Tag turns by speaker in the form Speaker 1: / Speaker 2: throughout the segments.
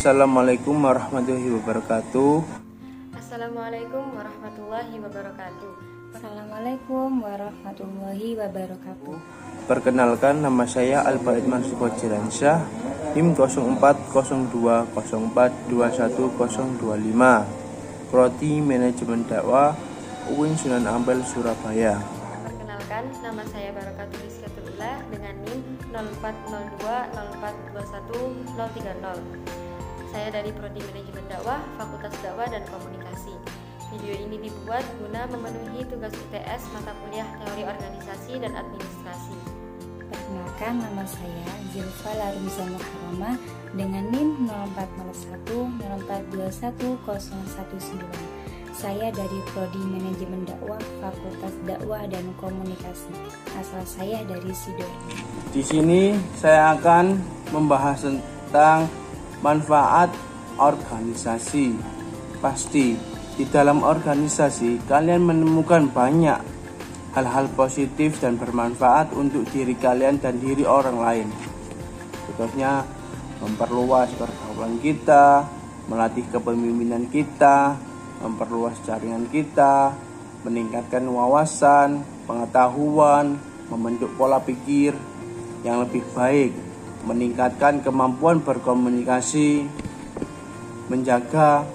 Speaker 1: Assalamualaikum warahmatullahi wabarakatuh.
Speaker 2: Assalamualaikum warahmatullahi wabarakatuh.
Speaker 3: Assalamualaikum warahmatullahi wabarakatuh.
Speaker 1: Perkenalkan, nama saya Al-Baid Mansur Jilansyah, NIM 040204210025, Prodi Manajemen Dakwah, UIN Sunan Ampel, Surabaya.
Speaker 2: Perkenalkan, nama saya Barakatul Rizkatul Ulah dengan NIM 0402042130. Saya dari Prodi Manajemen Dakwah, Fakultas Dakwah dan Komunikasi. Video ini dibuat guna memenuhi tugas UTS mata kuliah Teori Organisasi dan Administrasi.
Speaker 3: Perkenalkan, nama saya Zilfa Larumza Muharramah dengan NIM 040104210019. Saya dari Prodi Manajemen Dakwah, Fakultas Dakwah dan Komunikasi. Asal saya dari Sidoarjo.
Speaker 1: Di sini saya akan membahas tentang manfaat organisasi. Pasti di dalam organisasi kalian menemukan banyak hal-hal positif dan bermanfaat untuk diri kalian dan diri orang lain. Contohnya memperluas pergaulan kita, melatih kepemimpinan kita, memperluas jaringan kita, meningkatkan wawasan, pengetahuan, membentuk pola pikir yang lebih baik, meningkatkan kemampuan berkomunikasi, menjaga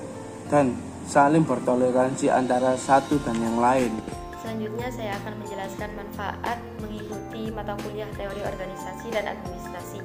Speaker 1: dan saling bertoleransi antara satu dan yang lain.
Speaker 2: Selanjutnya saya akan menjelaskan manfaat mengikuti mata kuliah Teori Organisasi dan Administrasi.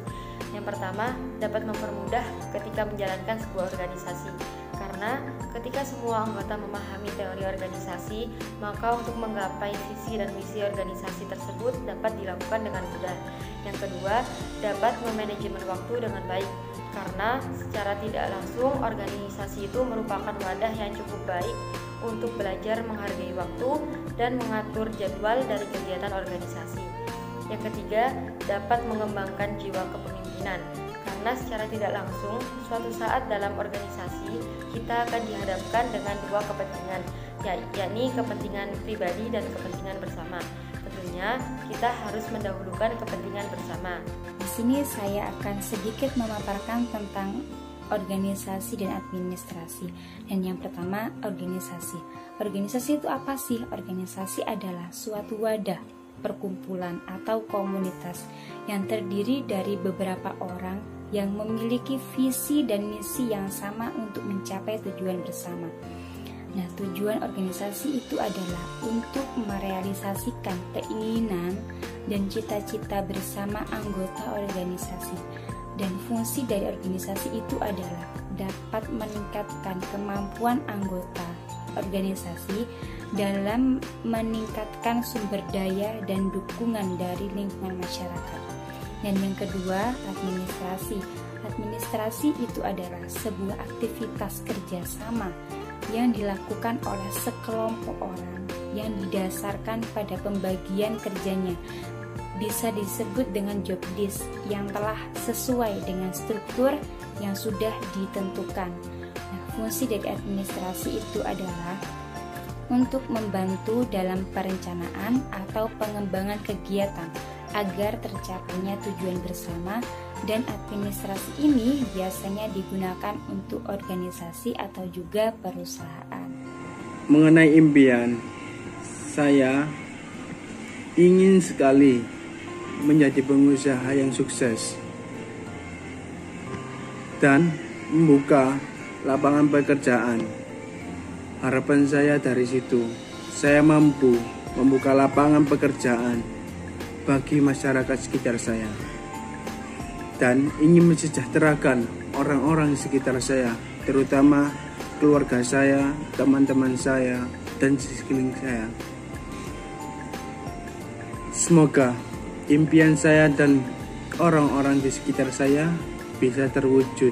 Speaker 2: Yang pertama, dapat mempermudah ketika menjalankan sebuah organisasi. Karena ketika semua anggota memahami teori organisasi, maka untuk menggapai visi dan misi organisasi tersebut dapat dilakukan dengan mudah. Yang kedua, dapat memanajemen waktu dengan baik. Karena secara tidak langsung organisasi itu merupakan wadah yang cukup baik untuk belajar menghargai waktu dan mengatur jadwal dari kegiatan organisasi. Yang ketiga, dapat mengembangkan jiwa kepemimpinan. Karena secara tidak langsung, suatu saat dalam organisasi kita akan dihadapkan dengan dua kepentingan, yakni kepentingan pribadi dan kepentingan bersama. Tentunya kita harus mendahulukan kepentingan bersama.
Speaker 3: Di sini saya akan sedikit memaparkan tentang organisasi dan administrasi. Dan yang pertama, organisasi. Organisasi itu apa sih? Organisasi adalah suatu wadah, perkumpulan atau komunitas yang terdiri dari beberapa orang yang memiliki visi dan misi yang sama untuk mencapai tujuan bersama. Nah, tujuan organisasi itu adalah untuk merealisasikan keinginan dan cita-cita bersama anggota organisasi. Dan fungsi dari organisasi itu adalah dapat meningkatkan kemampuan anggota organisasi dalam meningkatkan sumber daya dan dukungan dari lingkungan masyarakat. Dan yang kedua, administrasi. Administrasi itu adalah sebuah aktivitas kerjasama yang dilakukan oleh sekelompok orang yang didasarkan pada pembagian kerjanya. Bisa disebut dengan job desk yang telah sesuai dengan struktur yang sudah ditentukan. Nah, fungsi dari administrasi itu adalah untuk membantu dalam perencanaan atau pengembangan kegiatan agar tercapainya tujuan bersama, dan administrasi ini biasanya digunakan untuk organisasi atau juga perusahaan.
Speaker 1: Mengenai impian, saya ingin sekali menjadi pengusaha yang sukses dan membuka lapangan pekerjaan. Harapan saya dari situ, saya mampu membuka lapangan pekerjaan bagi masyarakat sekitar saya dan ingin mensejahterakan orang-orang di sekitar saya, terutama keluarga saya, teman-teman saya, dan di sekeliling saya. Semoga impian saya dan orang-orang di sekitar saya bisa terwujud.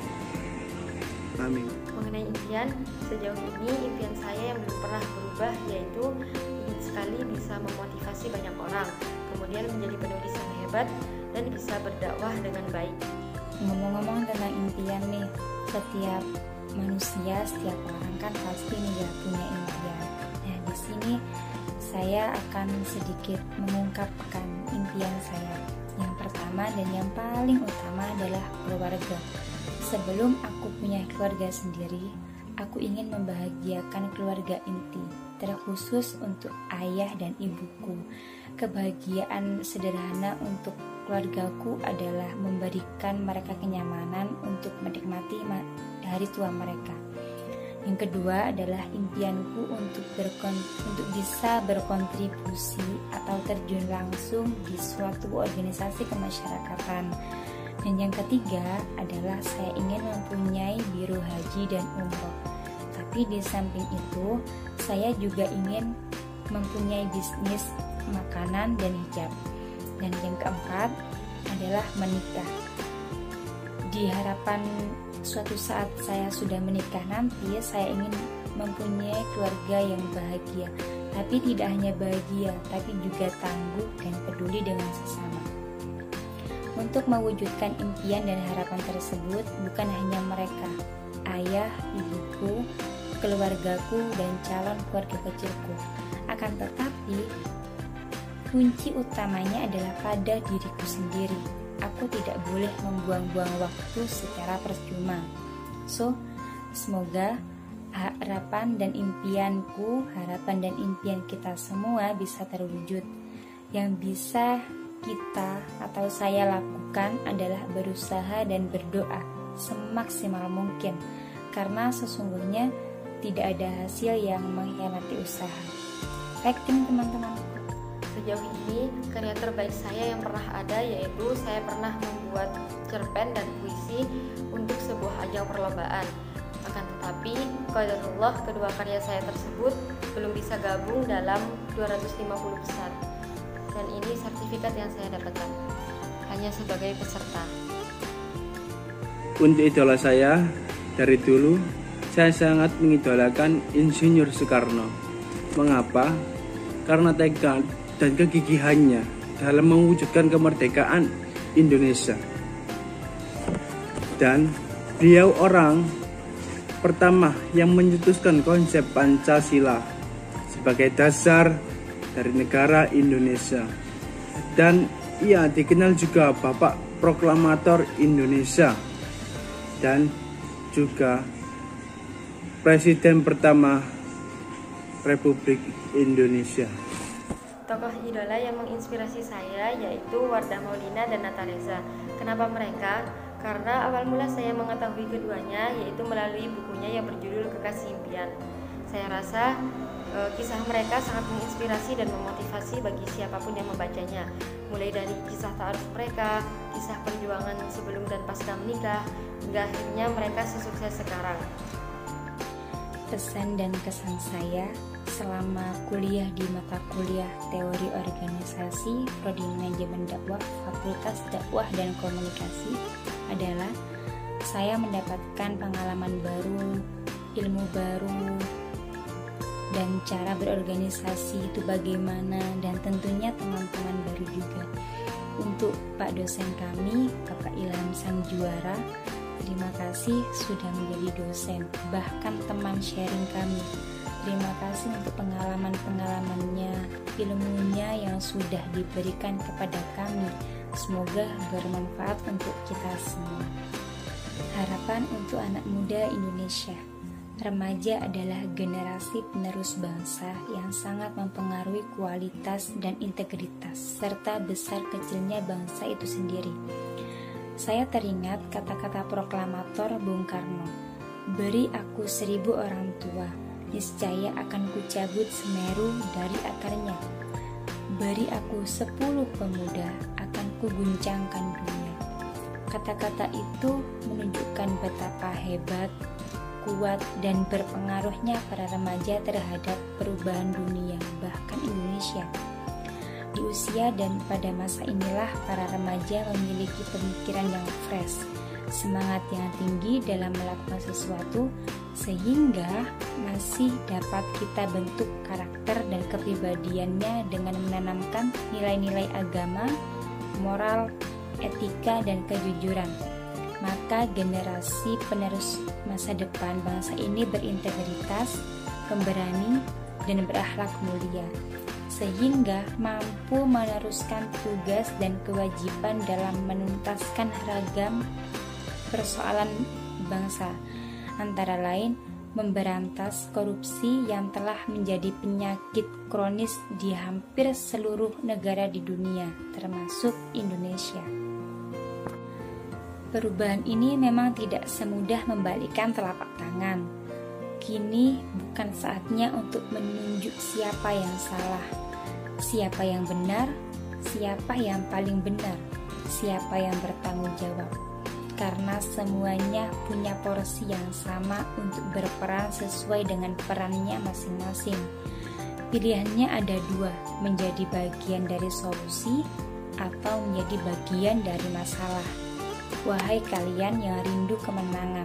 Speaker 1: Amin.
Speaker 2: Mengenai impian, sejauh ini impian saya yang belum pernah berubah, yaitu ingin sekali bisa memotivasi banyak orang, kemudian menjadi penulis yang hebat dan bisa berdakwah dengan baik.
Speaker 3: Ngomong-ngomong tentang impian nih, setiap manusia, setiap orang kan pasti nih ya punya impian. Nah, di sini saya akan sedikit mengungkapkan impian saya. Yang pertama dan yang paling utama adalah keluarga. Sebelum aku punya keluarga sendiri, aku ingin membahagiakan keluarga inti, terkhusus untuk ayah dan ibuku. Kebahagiaan sederhana untuk keluargaku adalah memberikan mereka kenyamanan untuk menikmati hari tua mereka. Yang kedua adalah impianku untuk bisa berkontribusi atau terjun langsung di suatu organisasi kemasyarakatan. Dan yang ketiga adalah saya ingin mempunyai biro haji dan umroh. Tapi di samping itu, saya juga ingin mempunyai bisnis makanan dan hijab. Dan yang keempat adalah menikah. Di harapan suatu saat saya sudah menikah nanti, saya ingin mempunyai keluarga yang bahagia. Tapi tidak hanya bahagia, tapi juga tangguh dan peduli dengan sesama. Untuk mewujudkan impian dan harapan tersebut, bukan hanya mereka, ayah, ibuku, keluargaku, dan calon keluarga kecilku. Akan tetapi, kunci utamanya adalah pada diriku sendiri. Aku tidak boleh membuang-buang waktu secara percuma. Semoga harapan dan impian kita semua bisa terwujud. Yang bisa kita atau saya lakukan adalah berusaha dan berdoa semaksimal mungkin, karena sesungguhnya tidak ada hasil yang mengkhianati usaha. Fighting teman-teman.
Speaker 2: Sejauh ini karya terbaik saya yang pernah ada yaitu saya pernah membuat cerpen dan puisi untuk sebuah ajang perlombaan. Akan tetapi qadarullah kedua karya saya tersebut belum bisa gabung dalam 250 besar. Dan ini sertifikat yang saya dapatkan hanya sebagai peserta.
Speaker 1: Untuk idola saya, dari dulu saya sangat mengidolakan Insinyur Soekarno. Mengapa? Karena tekad dan kegigihannya dalam mewujudkan kemerdekaan Indonesia. Dan beliau orang pertama yang mencetuskan konsep Pancasila sebagai dasar dari negara Indonesia. Dan ia dikenal juga Bapak Proklamator Indonesia dan juga Presiden pertama Republik Indonesia.
Speaker 2: Tokoh idola yang menginspirasi saya yaitu Wardah Maulina dan Nata Reza. Kenapa mereka? Karena awal mula saya mengetahui keduanya yaitu melalui bukunya yang berjudul Kekasih Impian. Saya rasa kisah mereka sangat menginspirasi dan memotivasi bagi siapapun yang membacanya. Mulai dari kisah ta'aruf mereka, kisah perjuangan sebelum dan pasca menikah, hingga akhirnya mereka sesukses sekarang.
Speaker 3: Pesan dan kesan saya selama kuliah di mata kuliah Teori Organisasi Prodi Manajemen Dakwah Fakultas Dakwah dan Komunikasi adalah saya mendapatkan pengalaman baru, ilmu baru, dan cara berorganisasi itu bagaimana, dan tentunya teman-teman baru juga. Untuk Pak dosen kami, Bapak Ilham Sang Juara, terima kasih sudah menjadi dosen, bahkan teman sharing kami. Terima kasih untuk pengalaman-pengalamannya, ilmunya yang sudah diberikan kepada kami. Semoga bermanfaat untuk kita semua. Harapan untuk anak muda Indonesia. Remaja adalah generasi penerus bangsa yang sangat mempengaruhi kualitas dan integritas serta besar kecilnya bangsa itu sendiri. Saya teringat kata-kata proklamator Bung Karno, "Beri aku 1000 orang tua, niscaya akan kucabut Semeru dari akarnya. Beri aku 10 pemuda, akan kuguncangkan dunia." Kata-kata itu menunjukkan betapa hebat, kuat, dan berpengaruhnya para remaja terhadap perubahan dunia, bahkan Indonesia. Di usia dan pada masa inilah para remaja memiliki pemikiran yang fresh, semangat yang tinggi dalam melakukan sesuatu, sehingga masih dapat kita bentuk karakter dan kepribadiannya dengan menanamkan nilai-nilai agama, moral, etika, dan kejujuran. Maka generasi penerus masa depan bangsa ini berintegritas, pemberani, dan berakhlak mulia, sehingga mampu meneruskan tugas dan kewajiban dalam menuntaskan ragam persoalan bangsa, antara lain memberantas korupsi yang telah menjadi penyakit kronis di hampir seluruh negara di dunia, termasuk Indonesia. Perubahan ini memang tidak semudah membalikkan telapak tangan. Kini bukan saatnya untuk menunjuk siapa yang salah, siapa yang benar, siapa yang paling benar, siapa yang bertanggung jawab. Karena semuanya punya porsi yang sama untuk berperan sesuai dengan perannya masing-masing. Pilihannya ada dua, menjadi bagian dari solusi atau menjadi bagian dari masalah. Wahai kalian yang rindu kemenangan,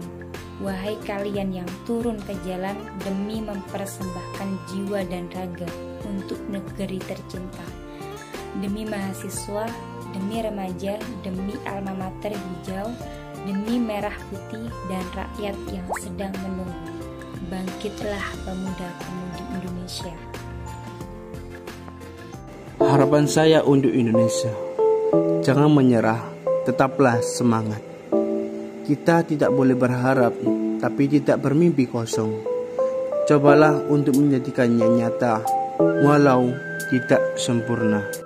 Speaker 3: wahai kalian yang turun ke jalan demi mempersembahkan jiwa dan raga untuk negeri tercinta, demi mahasiswa, demi remaja, demi alma mater hijau, demi merah putih dan rakyat yang sedang menunggu. Bangkitlah pemuda-pemudi Indonesia.
Speaker 1: Harapan saya untuk Indonesia, jangan menyerah, tetaplah semangat. Kita tidak boleh berharap, tapi tidak bermimpi kosong. Cobalah untuk menjadikannya nyata, walau tidak sempurna.